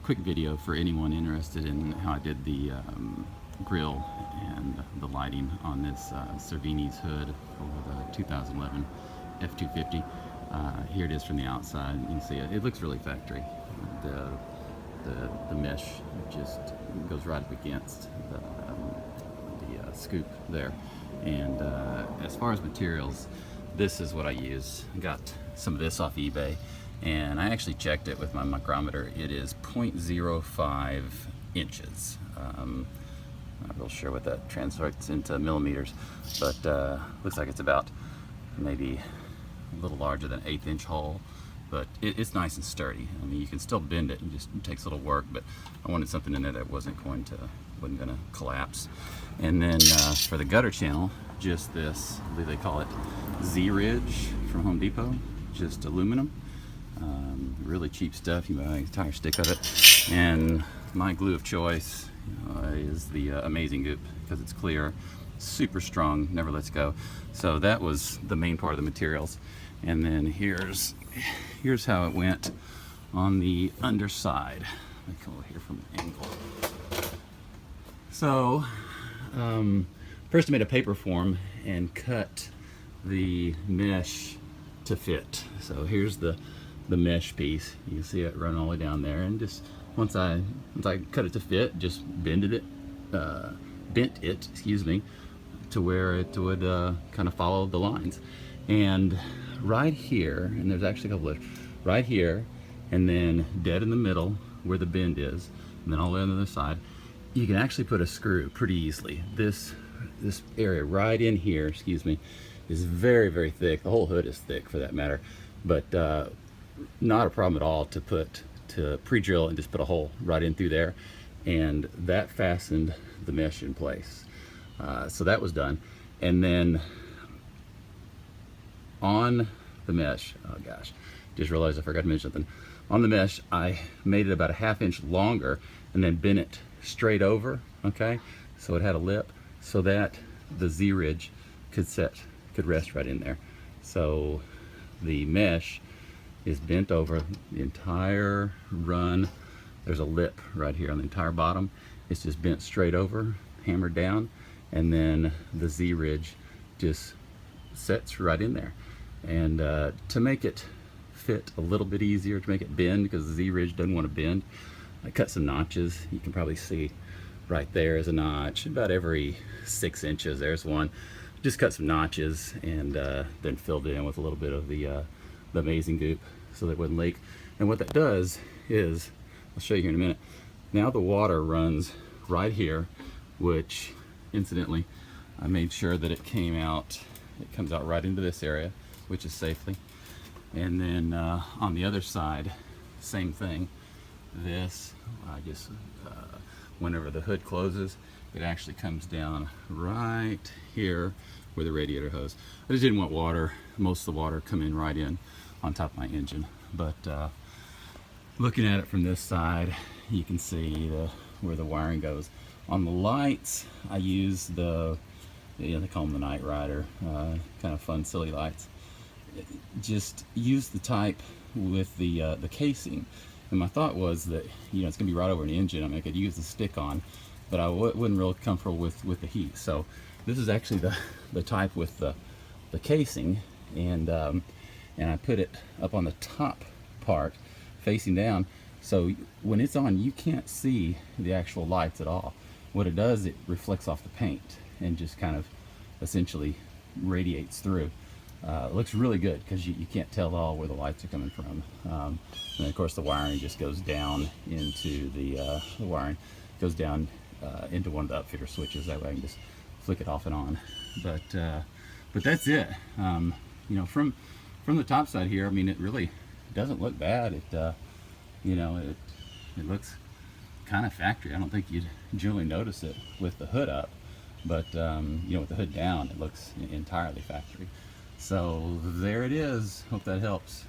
quick video for anyone interested in how I did the grill and the lighting on this Cervini's hood for the 2011 F-250. Here it is from the outside. You can see it. It looks really factory. The mesh just goes right up against the scoop there. And as far as materials, this is what I use. Got some of this off eBay, and I actually checked it with my micrometer. It is 0.05 inches. I'm not real sure what that translates into millimeters, but looks like it's about maybe a little larger than an 1/8 inch hole, but it's nice and sturdy. I mean, you can still bend it, it takes a little work, but I wanted something in there that wasn't going to collapse. And then for the gutter channel, just this, I believe they call it Z-Ridge from Home Depot, just aluminum. Really cheap stuff. You buy an entire stick of it. And my glue of choice is the Amazing Goop, because it's clear, super strong, never lets go. So that was the main part of the materials. And then here's how it went on the underside. Let me go here from an angle. So first I made a paper form and cut the mesh to fit. So here's the mesh piece. You can see it run all the way down there, and just once I cut it to fit, just bent it, excuse me, to where it would kind of follow the lines. And right here, and there's actually a couple of right here, and then dead in the middle where the bend is, and then all the way on the other side, you can actually put a screw pretty easily. This area right in here, excuse me, is very, very thick. The whole hood is thick for that matter, but not a problem at all to pre-drill and just put a hole right in through there, and that fastened the mesh in place. So that was done. And then on the mesh, oh gosh, just realized I forgot to mention something. On the mesh, I made it about a 1/2 inch longer and then bent it straight over, okay? So it had a lip so that the Z-Ridge could rest right in there. So the mesh is bent over the entire run. There's a lip right here on the entire bottom. It's just bent straight over, hammered down, and then the Z-Ridge just sets right in there. And to make it fit a little bit easier, to make it bend, because the Z-Ridge doesn't want to bend, I cut some notches. You can probably see right there is a notch. About every 6 inches there's one. Just cut some notches and then filled it in with a little bit of the Amazing Goop so that it wouldn't leak. And what that does is, I'll show you here in a minute, now the water runs right here, which incidentally I made sure that it comes out right into this area, which is safely. And then on the other side, same thing. This, I just, whenever the hood closes, it actually comes down right here where the radiator hose. I just didn't want most of the water coming right in on top of my engine. But looking at it from this side, you can see where the wiring goes. On the lights, I use they call them the Night Rider, kind of fun, silly lights. Just use the type with the casing. And my thought was that, it's gonna be right over an engine. I mean, I could use the stick on, but I wasn't real comfortable with the heat. So this is actually the type with the casing, and I put it up on the top part facing down, so when it's on, you can't see the actual lights at all. What it does, it reflects off the paint and just kind of essentially radiates through. It looks really good because you can't tell at all where the lights are coming from. And of course the wiring just goes down into into one of the upfitter switches. That way I can just flick it off and on. But that's it. From the top side here, I mean, it really doesn't look bad. It looks kind of factory. I don't think you'd generally notice it with the hood up, but with the hood down, it looks entirely factory. So there it is. Hope that helps.